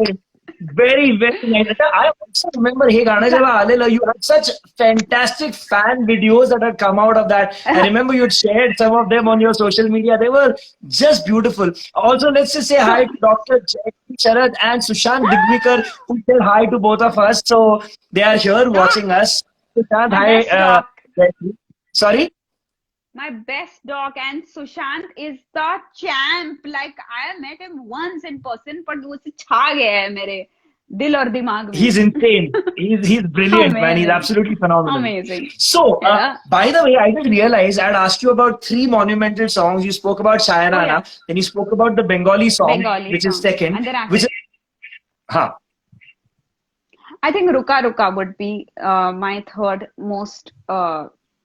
Very, very nice. I also remember Hey Gana Java Alela, you had such fantastic fan videos that had come out of that. I remember you had shared some of them on your social media. They were just beautiful. Also, let's just say hi to Dr. Jackie Sharad and Sushant Digwikar, who said hi to both of us. So they are here watching us. Sushant, My hi. best dog. Jackie. Sorry? My best dog, and Sushant is the champ. Like I met him once in person, but वो से छा गया है मेरे Dil aur dimag mein. He's insane. He's brilliant, man. He's Amazing. absolutely phenomenal. Amazing. So, Yeah. by the way, I just realized I'd asked you about three monumental songs. You spoke about Shayarana, Oh, yeah. then you spoke about the Bengali song, Bengali which is song. second, And then which is, African. huh, I think Ruka Ruka would be my third most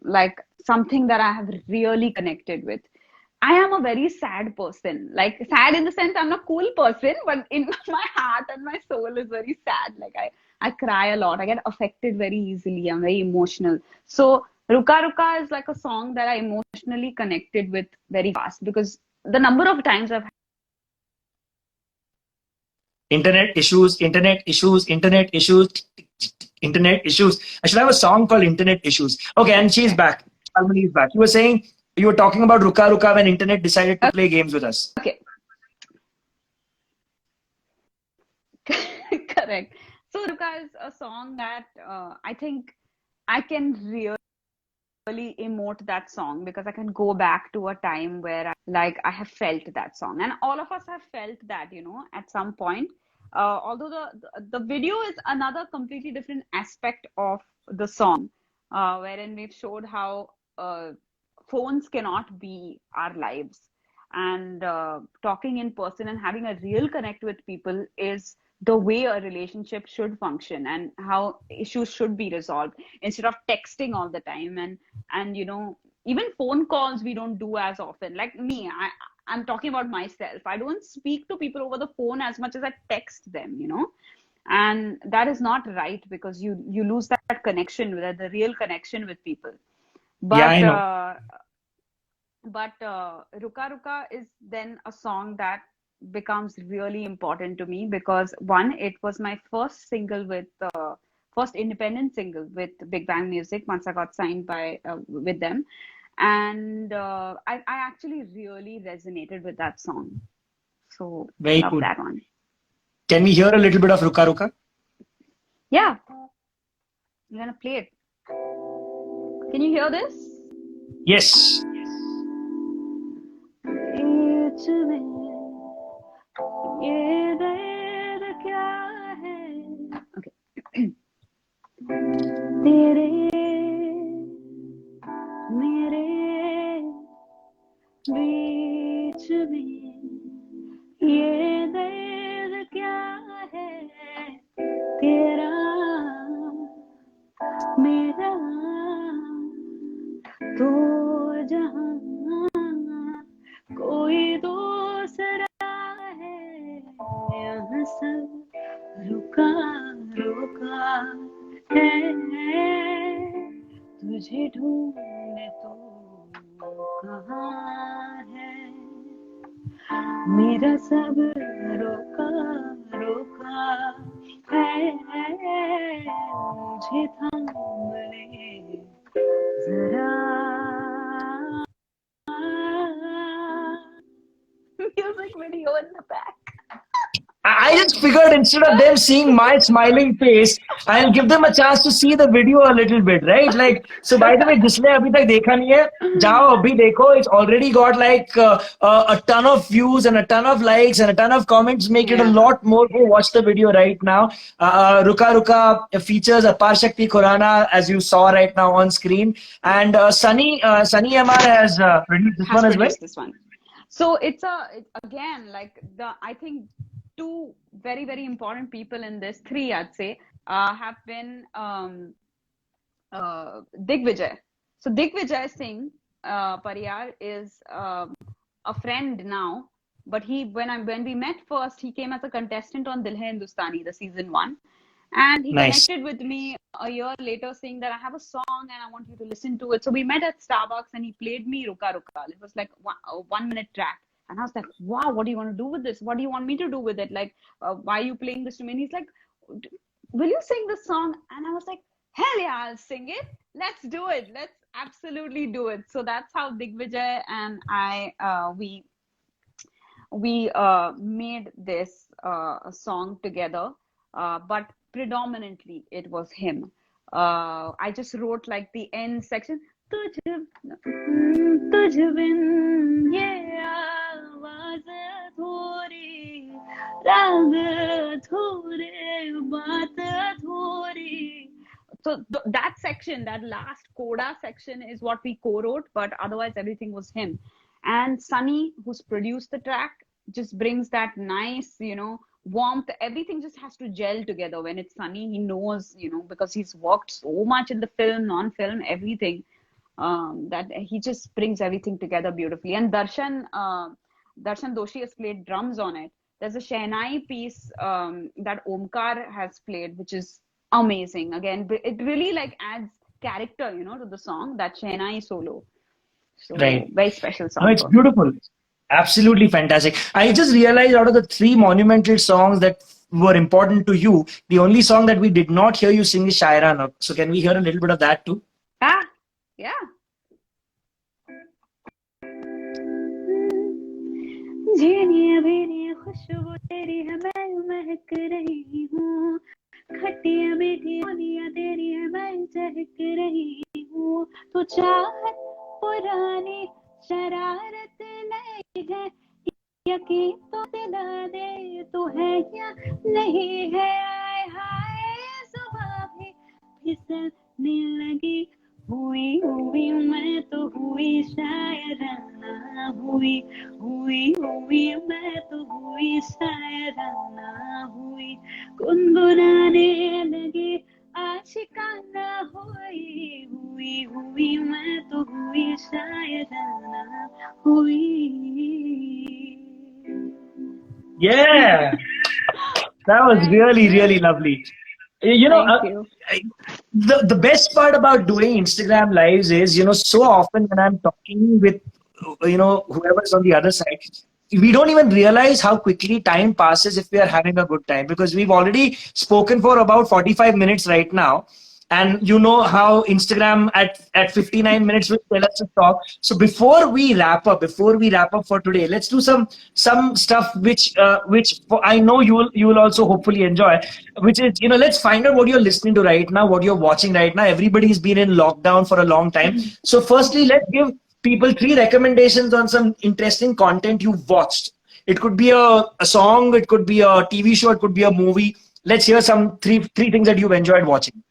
like something that I have really connected with. I am a very sad person. Like sad in the sense I'm a cool person, but in my heart and my soul is very sad. Like I cry a lot. I get affected very easily. I'm very emotional. So Ruka Ruka is like a song that I emotionally connected with very fast because the number of times I've internet issues, internet issues, internet issues, internet issues. I should have a song called Internet Issues. Okay, and she's back. Shalmali is back. You were saying you were talking about Ruka Ruka when internet decided to play games with us. okay. Correct. So Ruka is a song that I think I can really emote that song because I can go back to a time where I have felt that song, and all of us have felt that, at some point. Although the video is another completely different aspect of the song, wherein we've showed how phones cannot be our lives, and talking in person and having a real connect with people is the way a relationship should function and how issues should be resolved instead of texting all the time and even phone calls we don't do as often. Like me, I'm talking about myself. I don't speak to people over the phone as much as I text them, and that is not right because you lose that connection with the real connection with people. Yeah, But I know. Ruka Ruka is then a song that becomes really important to me because one, it was my first single with first independent single with Big Bang Music once I got signed by with them, and I actually really resonated with that song. So Very love cool. that one. Can we hear a little bit of Ruka Ruka? Yeah, I'm gonna play it. Can you hear this? Yes. ये दर्द क्या है? Okay. तेरे मेरे बीच में ये दर्द क्या है? तेरा मेरा तो जहां कोई दूसरा यहाँ सब रुका रुका है तुझे ढूंढे तो कहाँ है मेरा सब रोका रोका है मुझे थाम ले जरा music video in the back. I just figured instead of them seeing my smiling face, I'll give them a chance to see the video a little bit, right? Like, so by the way, जिसने अभी तक देखा नहीं है, जाओ अभी देखो. It's already got like a ton of views and a ton of likes and a ton of comments. Make it a lot more. Go watch the video right now. Ruka Ruka features Apar Shakti Khurana, as you saw right now on screen, and Sunny MR has produced this one as well. This one. So it's again like I think two very very important people in this, three I'd say, have been Digvijay. So Digvijay Singh Pariyar is a friend now, but when we met first, he came as a contestant on Dil Hai Hindustani, the season 1. And he connected with me a year later saying that I have a song and I want you to listen to it. So we met at Starbucks and he played me Ruka Ruka. It was like a 1-minute track. And I was like, wow, what do you want to do with this? What do you want me to do with it? Like, why are you playing this to me? And he's like, will you sing this song? And I was like, hell yeah, I'll sing it. Let's do it. Let's absolutely do it. So that's how Digvijay and I, we made this song together. But predominantly it was him. I just wrote like the end section. तुझ बिन ये आवाज़ थोड़ी रंग अधूरे, बात अधूरी. So that section, that last coda section is what we co-wrote, but otherwise everything was him. And Sunny, who's produced the track, just brings that nice, warmth. Everything just has to gel together when it's Sunny. He knows, because he's worked so much in the film, non-film, everything, that he just brings everything together beautifully. And Darshan Doshi has played drums on it. There's a Shehnai piece that Omkar has played, which is amazing. Again, it really like adds character, to the song, that Shehnai solo. So Right. very special song No, it's for me. beautiful. Absolutely fantastic. I just realized out of the three monumental songs that were important to you, the only song that we did not hear you sing is Shayarana. So can we hear a little bit of that too? Ah, yeah. झीनिया भीनिया खुशबू तेरी है, मैं महक रही हूँ. खटिया मीठी बोलियां तेरी है, मैं चहक रही हूँ. तो चाहत पुरानी शरारत नहीं है, यकीन तो दिला दे तू है या नहीं है. आए हाय सुबह भी फिसलने लगी, हुई हुई मैं तो हुई शायराना, हुई हुई हुई मैं तो हुई शायराना, हुई गुनगुनाने लगी आशिकाना, हुई हुई हुई मैं तो हुई शायराना, हुई. Yeah, that was really, really lovely. You know, Thank you. the best part about doing Instagram lives is, so often when I'm talking with, whoever's on the other side, we don't even realize how quickly time passes if we are having a good time, because we've already spoken for about 45 minutes right now. And you know how Instagram at 59 minutes will tell us to talk. So before we wrap up for today, let's do some stuff which I know you will also hopefully enjoy, which is, let's find out what you're listening to right now, what you're watching right now. Everybody's been in lockdown for a long time. So firstly, let's give people three recommendations on some interesting content you've watched. It could be a song, it could be a TV show, it could be a movie. Let's hear some three things that you've enjoyed watching.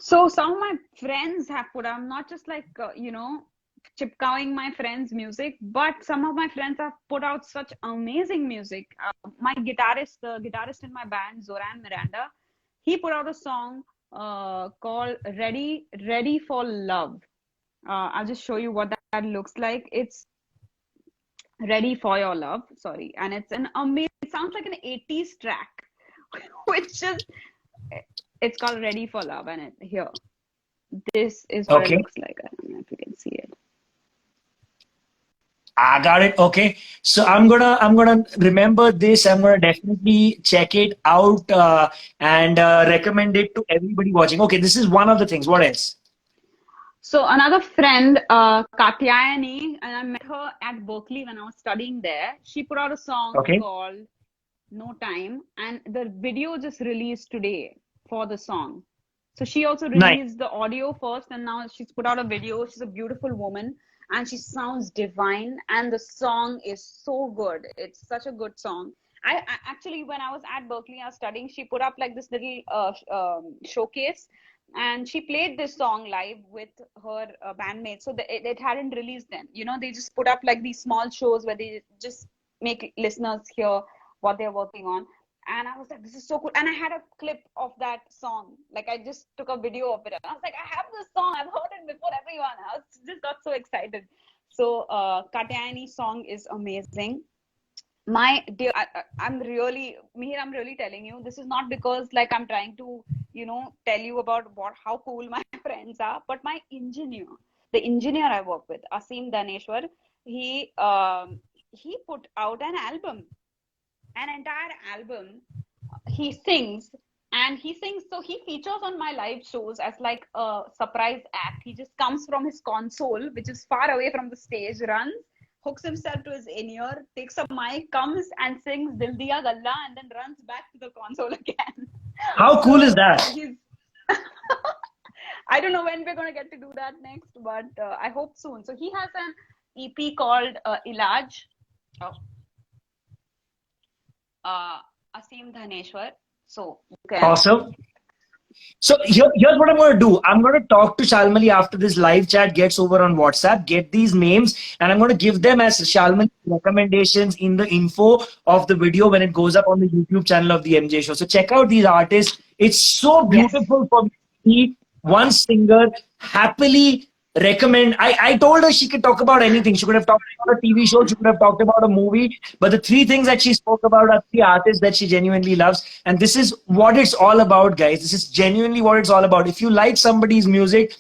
So some of my friends have put, I'm not just like, chipkowing my friends' music, but some of my friends have put out such amazing music. My guitarist, the guitarist in my band, Zoran Miranda, he put out a song called Ready for Love. I'll just show you what that looks like. It's Ready for Your Love, sorry. And it's an amazing, it sounds like an 80s track, which is, it's called Ready for Love. And here, this is what it looks like. I don't know if you can see it. I got it. Okay. So I'm gonna remember this. I'm gonna definitely check it out and recommend it to everybody watching. Okay, this is one of the things. What else? So another friend, Katyayani, and I met her at Berkeley when I was studying there. She put out a song called No Time, and the video just released today for the song. So she also released the audio first, and now she's put out a video. She's a beautiful woman, and she sounds divine, and the song is so good. It's such a good song. I actually, when I was at Berkeley, I was studying, she put up like this little showcase, and she played this song live with her bandmates. So it hadn't released then. They just put up like these small shows where they just make listeners hear what they're working on. And I was like, this is so cool. And I had a clip of that song. Like, I just took a video of it. And I was like, I have this song. I've heard it before everyone. I just got so excited. So Katyayani's song is amazing. My dear, Mihir, I'm really telling you, this is not because like I'm trying to, tell you about how cool my friends are, but my engineer, the engineer I work with, Asim Daneshwar, he put out an album, an entire album. He sings, so he features on my live shows as like a surprise act. He just comes from his console, which is far away from the stage, runs, hooks himself to his in-ear, takes a mic, comes and sings Dil Diya Galla, and then runs back to the console again. How cool is that? I don't know when we're going to get to do that next, but I hope soon. So he has an EP called Ilaj. Oh. Asim Dhaneshwar. So you can. Awesome. So here's what I'm going to do. I'm going to talk to Shalmali after this live chat gets over on WhatsApp, get these names, and I'm going to give them as Shalmali recommendations in the info of the video when it goes up on the YouTube channel of the MJ Show. So check out these artists. It's so Yes. beautiful for me to see one singer happily recommend. I told her she could talk about anything. She could have talked about a TV show, she could have talked about a movie, but the three things that she spoke about are three artists that she genuinely loves. And this is what it's all about, guys. This is genuinely what it's all about. If you like somebody's music,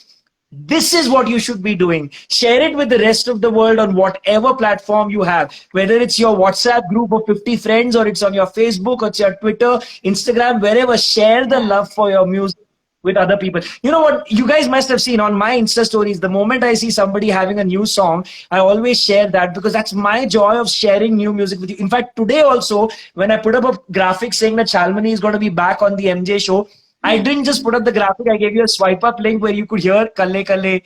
this is what you should be doing. Share it with the rest of the world on whatever platform you have, whether it's your WhatsApp group of 50 friends, or it's on your Facebook, or it's your Twitter, Instagram, wherever. Share the love for your music with other people. You know what? You guys must have seen on my Insta stories, the moment I see somebody having a new song, I always share that, because that's my joy of sharing new music with you. In fact, today also, when I put up a graphic saying that Shalmali is going to be back on the MJ show, I didn't just put up the graphic, I gave you a swipe up link where you could hear Kalle Kalle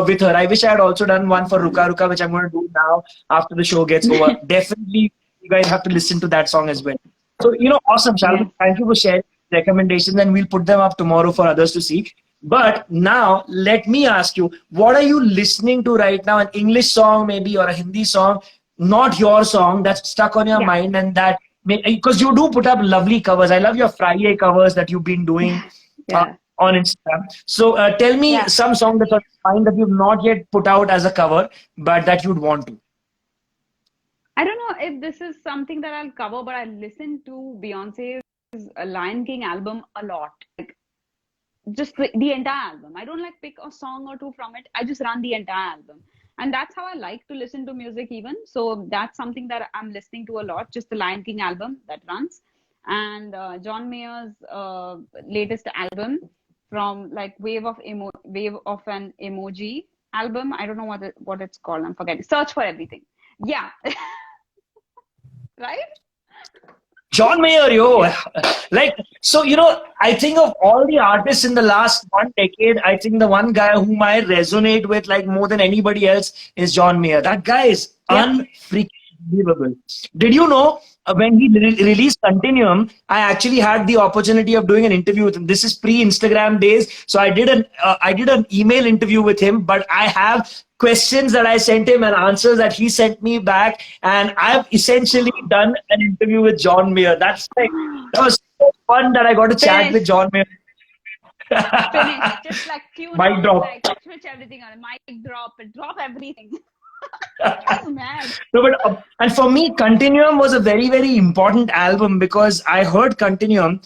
with her. I wish I had also done one for Ruka Ruka, which I'm going to do now after the show gets over. Definitely, you guys have to listen to that song as well. So, awesome, Shalmali. Yes. Thank you for sharing recommendations, and we'll put them up tomorrow for others to see. But now, let me ask you, what are you listening to right now? An English song, maybe, or a Hindi song, not your song, that's stuck on your Yeah. mind, and that, because you do put up lovely covers. I love your Friday covers that you've been doing Yeah. on Instagram. So tell me Yeah. some song that's on your mind that you've not yet put out as a cover, but that you'd want to. I don't know if this is something that I'll cover, but I listen to Beyonce's Lion King album a lot. Like just the entire album. I don't like pick a song or two from it. I just run the entire album. And that's how I like to listen to music even. So that's something that I'm listening to a lot, just the Lion King album that runs. And John Mayer's latest album from like Wave of an Emoji album. I don't know what it's called. I'm forgetting. Search for Everything. Yeah. Right? John Mayer, yo. Like, so, I think of all the artists in the last one decade, I think the one guy whom I resonate with like more than anybody else is John Mayer. That guy is Yeah. unfreaking believable. Did you know when he released Continuum, I actually had the opportunity of doing an interview with him. This is pre-Instagram days, so I did an email interview with him. But I have questions that I sent him and answers that he sent me back, and I've essentially done an interview with John Mayer. That was so fun that I got to chat with Finish. John Mayer. Finish. Just like tune Mic on, drop. like switch everything on. Mic drop. Drop everything. That's mad. No, but and for me, Continuum was a very, very important album, because I heard Continuum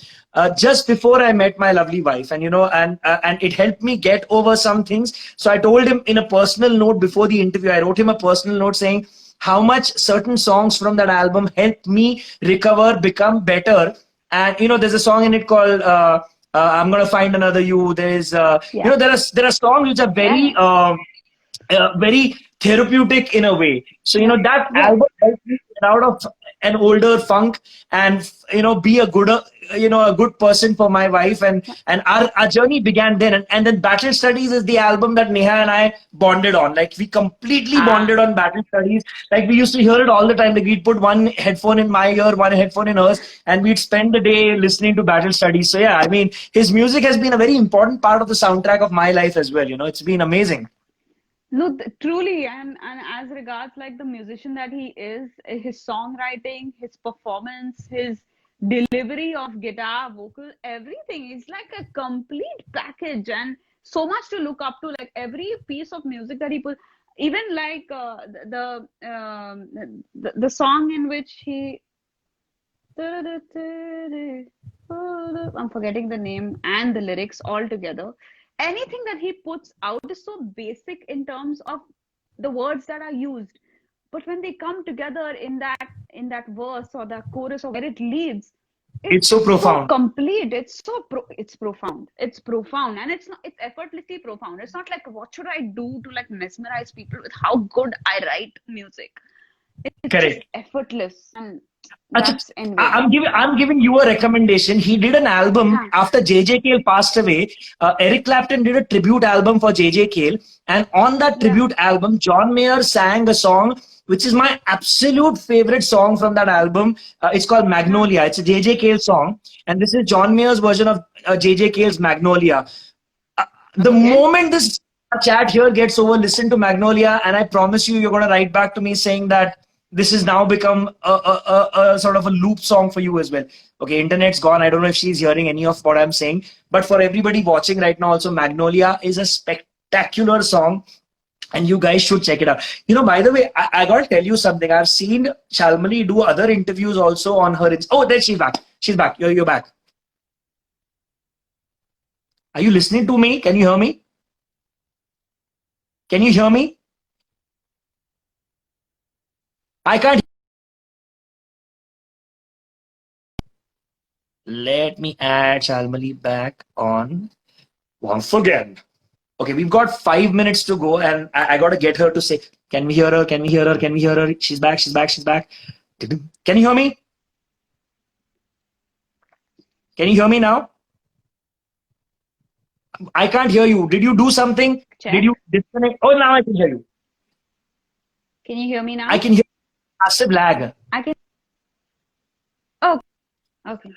just before I met my lovely wife, and and it helped me get over some things. So I told him in a personal note before the interview. I wrote him a personal note saying how much certain songs from that album helped me recover, become better. And there's a song in it called "I'm Gonna Find Another You." There is, Yeah. there are songs which are very. Yeah. Very therapeutic in a way. So that Yeah. album helped me get out of an older funk, and be a good person for my wife, and our journey began then. And then Battle Studies is the album that Neha and I bonded on. Like, we completely bonded on Battle Studies. Like, we used to hear it all the time. Like, we'd put one headphone in my ear, one headphone in hers, and we'd spend the day listening to Battle Studies. So yeah, I mean, his music has been a very important part of the soundtrack of my life as well. It's been amazing. No, truly, and as regards like the musician that he is, his songwriting, his performance, his delivery of guitar, vocal, everything is like a complete package, and so much to look up to. Like every piece of music that he put, even like the song in which he, I'm forgetting the name and the lyrics altogether. Anything that he puts out is so basic in terms of the words that are used, but when they come together in that verse or the chorus or where it leads, It's so profound. complete. It's it's profound. It's profound, and it's effortlessly profound. It's not like what should I do to like mesmerize people with how good I write music. It's Correct. just effortless, and Achha, that's enviable. I'm giving you a recommendation. He did an album Huh. after JJ Cale passed away. Eric Clapton did a tribute album for JJ Cale, and on that tribute album, John Mayer sang a song which is my absolute favorite song from that album. It's called Magnolia. It's a JJ Cale song, and this is John Mayer's version of JJ Cale's Magnolia. The Okay. moment this chat here gets over, listen to Magnolia, and I promise you, you're going to write back to me saying that this has now become a sort of a loop song for you as well. Okay, internet's gone. I don't know if she's hearing any of what I'm saying, but for everybody watching right now, also Magnolia is a spectacular song, and you guys should check it out. You know, by the way, I got to tell you something. I've seen Shalmali do other interviews also on her. Oh, there she's back. She's back. You're back. Are you listening to me? Can you hear me? Can you hear me? I can't. Let me add Shalmali back on once again. Okay, we've got 5 minutes to go, and I got to get her to say, can we hear her? Can we hear her? Can we hear her? She's back. She's back. She's back. Can you hear me? Can you hear me now? I can't hear you. Did you do something? Check. Did you disconnect? Oh, now I can hear you. Can you hear me now? I can hear massive lag. I can. Oh, okay.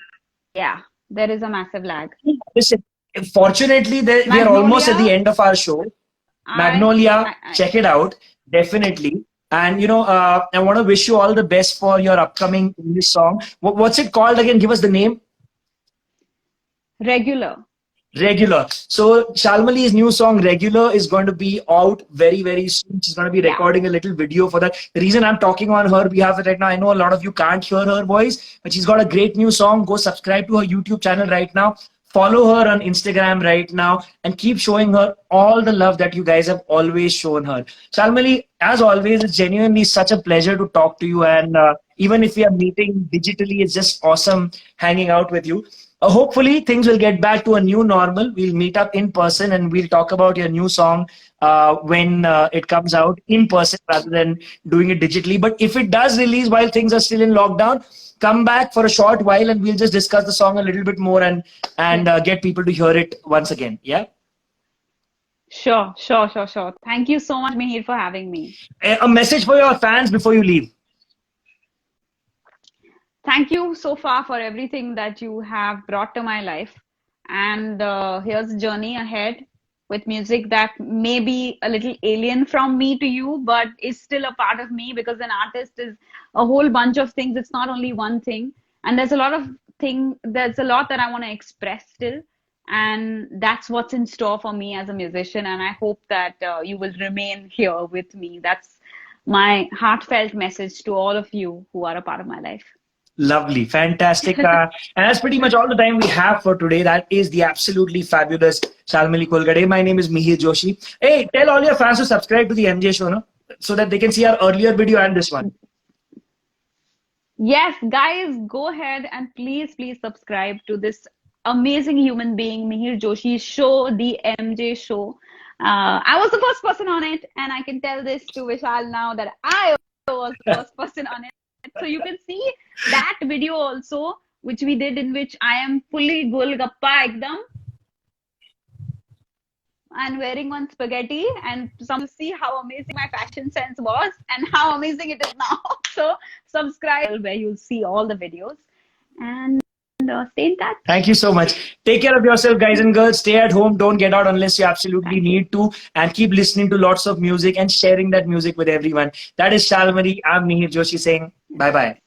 Yeah, there is a massive lag. Listen, fortunately, we are almost at the end of our show. Magnolia, check it out, definitely. And, you know, I want to wish you all the best for your upcoming English song. What's it called again? Give us the name. Regular. Regular. So Shalmali's new song Regular is going to be out very, very soon. She's going to be recording a little video for that. The reason I'm talking on her behalf right now, I know a lot of you can't hear her voice, but she's got a great new song. Go subscribe to her YouTube channel right now. Follow her on Instagram right now and keep showing her all the love that you guys have always shown her. Shalmali, as always, it's genuinely such a pleasure to talk to you. And even if we are meeting digitally, it's just awesome hanging out with you. Hopefully things will get back to a new normal. We'll meet up in person and we'll talk about your new song when it comes out in person rather than doing it digitally. But if it does release while things are still in lockdown, come back for a short while and we'll just discuss the song a little bit more and get people to hear it once again. Yeah. Sure. Thank you so much, Mihir, for having me. A message for your fans before you leave. Thank you so far for everything that you have brought to my life. And here's a journey ahead with music that may be a little alien from me to you, but is still a part of me, because an artist is a whole bunch of things. It's not only one thing. And there's a lot that I want to express still. And that's what's in store for me as a musician. And I hope that you will remain here with me. That's my heartfelt message to all of you who are a part of my life. Lovely, fantastic. And that's pretty much all the time we have for today. That is the absolutely fabulous Shalmali Kholgade. My name is Mihir Joshi. Hey, tell all your fans to subscribe to the MJ show, no? So that they can see our earlier video and this one. Yes, guys, go ahead and please subscribe to this amazing human being, Mihir Joshi's show, the MJ show. I was the first person on it, and I can tell this to Vishal now that I was the first person on it. So you can see that video also, which we did, in which I am fully golgappa ekdam and wearing one spaghetti, and some see how amazing my fashion sense was and how amazing it is now. So subscribe where you'll see all the videos, and stay in touch. Thank you so much. Take care of yourself, guys and girls. Stay at home. Don't get out unless you absolutely need to. And keep listening to lots of music and sharing that music with everyone. That is Shalmali. I'm Mihir Joshi saying bye-bye.